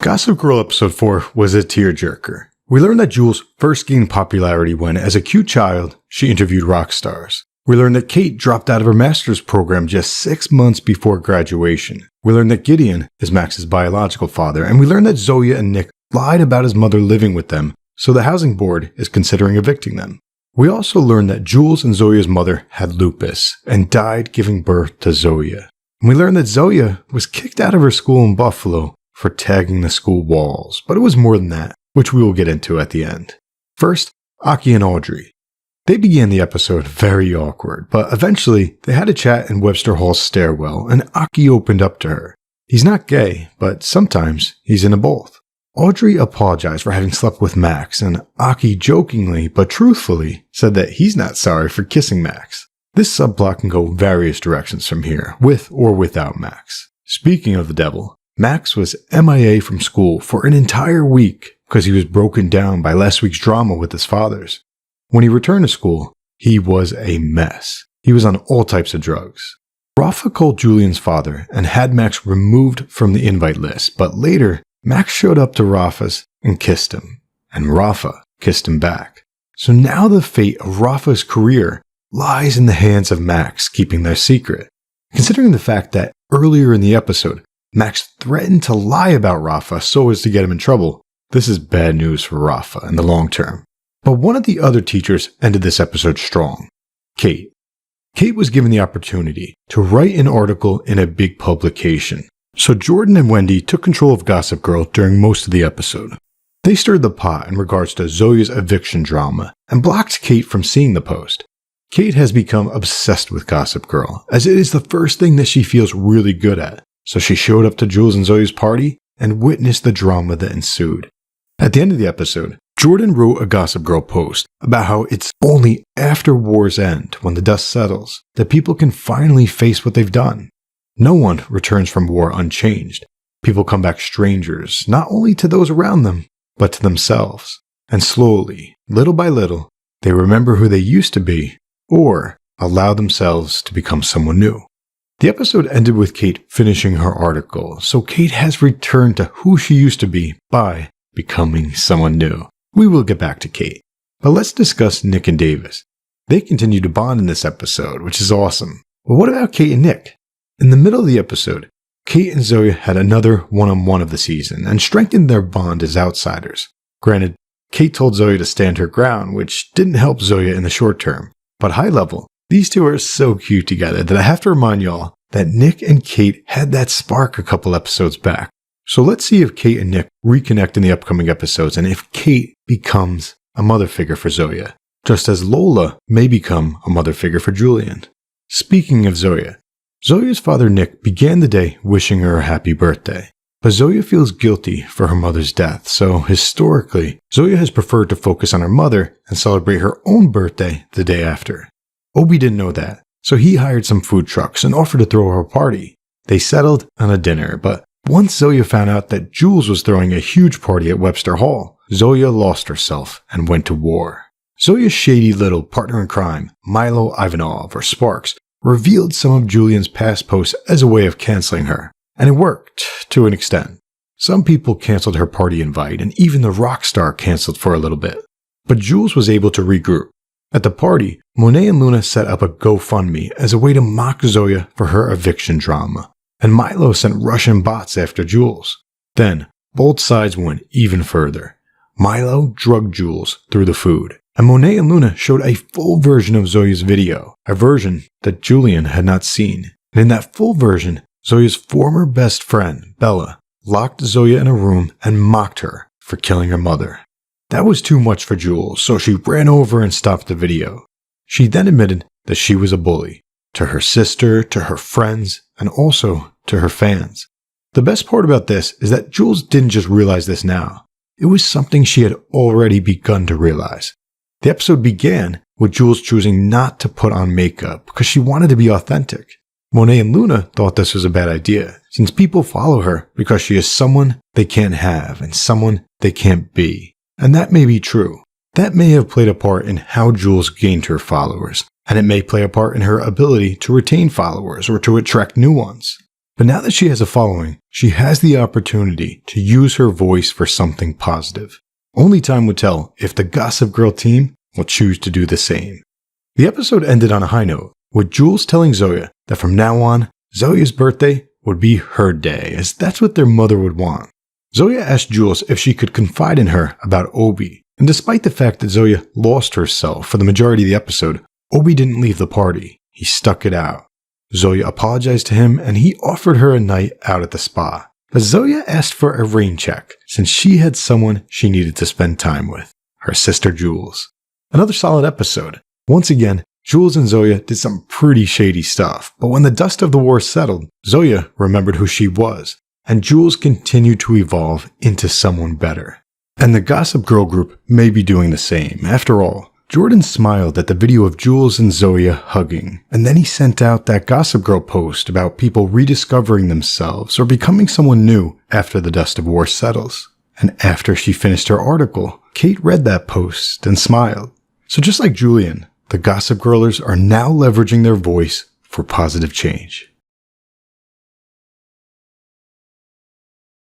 Gossip Girl episode 4 was a tearjerker. We learned that Jules first gained popularity when, as a cute child, she interviewed rock stars. We learned that Kate dropped out of her master's program just 6 months before graduation. We learned that Gideon is Max's biological father, and we learned that Zoya and Nick lied about his mother living with them, so the housing board is considering evicting them. We also learned that Jules and Zoya's mother had lupus and died giving birth to Zoya. And we learned that Zoya was kicked out of her school in Buffalo for tagging the school walls, but it was more than that, which we will get into at the end. First, Aki and Audrey. They began the episode very awkward, but eventually they had a chat in Webster Hall's stairwell, and Aki opened up to her. He's not gay, but sometimes he's into both. Audrey apologized for having slept with Max, and Aki jokingly but truthfully said that he's not sorry for kissing Max. This subplot can go various directions from here, with or without Max. Speaking of the devil, Max was MIA from school for an entire week because he was broken down by last week's drama with his fathers. When he returned to school, he was a mess. He was on all types of drugs. Rafa called Julian's father and had Max removed from the invite list, but later, Max showed up to Rafa's and kissed him, and Rafa kissed him back. So now the fate of Rafa's career lies in the hands of Max keeping their secret. Considering the fact that earlier in the episode, Max threatened to lie about Rafa so as to get him in trouble, this is bad news for Rafa in the long term. But one of the other teachers ended this episode strong. Kate. Kate was given the opportunity to write an article in a big publication. So Jordan and Wendy took control of Gossip Girl during most of the episode. They stirred the pot in regards to Zoya's eviction drama and blocked Kate from seeing the post. Kate has become obsessed with Gossip Girl, as it is the first thing that she feels really good at. So she showed up to Jules and Zoya's party and witnessed the drama that ensued. At the end of the episode, Jordan wrote a Gossip Girl post about how it's only after war's end, when the dust settles, that people can finally face what they've done. No one returns from war unchanged. People come back strangers, not only to those around them, but to themselves. And slowly, little by little, they remember who they used to be, or allow themselves to become someone new. The episode ended with Kate finishing her article, so Kate has returned to who she used to be by becoming someone new. We will get back to Kate, but let's discuss Nick and Davis. They continue to bond in this episode, which is awesome. But what about Kate and Nick? In the middle of the episode, Kate and Zoya had another one-on-one of the season and strengthened their bond as outsiders. Granted, Kate told Zoya to stand her ground, which didn't help Zoya in the short term, but high level, these two are so cute together that I have to remind y'all that Nick and Kate had that spark a couple episodes back. So let's see if Kate and Nick reconnect in the upcoming episodes and if Kate becomes a mother figure for Zoya, just as Lola may become a mother figure for Julian. Speaking of Zoya, Zoya's father Nick began the day wishing her a happy birthday, but Zoya feels guilty for her mother's death, so historically, Zoya has preferred to focus on her mother and celebrate her own birthday the day after. Obi didn't know that, so he hired some food trucks and offered to throw her a party. They settled on a dinner, but once Zoya found out that Jules was throwing a huge party at Webster Hall, Zoya lost herself and went to war. Zoya's shady little partner in crime, Milo Ivanov, or Sparks, revealed some of Julian's past posts as a way of canceling her, and it worked to an extent. Some people canceled her party invite, and even the rock star canceled for a little bit. But Jules was able to regroup. At the party, Monet and Luna set up a GoFundMe as a way to mock Zoya for her eviction drama, and Milo sent Russian bots after Jules. Then, both sides went even further. Milo drugged Jules through the food, and Monet and Luna showed a full version of Zoya's video, a version that Julian had not seen. And in that full version, Zoya's former best friend, Bella, locked Zoya in a room and mocked her for killing her mother. That was too much for Jules, so she ran over and stopped the video. She then admitted that she was a bully, to her sister, to her friends, and also to her fans. The best part about this is that Jules didn't just realize this now. It was something she had already begun to realize. The episode began with Jules choosing not to put on makeup because she wanted to be authentic. Monet and Luna thought this was a bad idea, since people follow her because she is someone they can't have and someone they can't be. And that may be true. That may have played a part in how Jules gained her followers, and it may play a part in her ability to retain followers or to attract new ones. But now that she has a following, she has the opportunity to use her voice for something positive. Only time will tell if the Gossip Girl team will choose to do the same. The episode ended on a high note, with Jules telling Zoya that from now on, Zoya's birthday would be her day, as that's what their mother would want. Zoya asked Jules if she could confide in her about Obi, and despite the fact that Zoya lost herself for the majority of the episode, Obi didn't leave the party. He stuck it out. Zoya apologized to him, and he offered her a night out at the spa. But Zoya asked for a rain check, since she had someone she needed to spend time with, her sister Jules. Another solid episode. Once again, Jules and Zoya did some pretty shady stuff, but when the dust of the war settled, Zoya remembered who she was, and Jules continued to evolve into someone better. And the Gossip Girl group may be doing the same. After all, Jordan smiled at the video of Jules and Zoya hugging, and then he sent out that Gossip Girl post about people rediscovering themselves or becoming someone new after the dust of war settles. And after she finished her article, Kate read that post and smiled. So just like Julian, the Gossip Girlers are now leveraging their voice for positive change.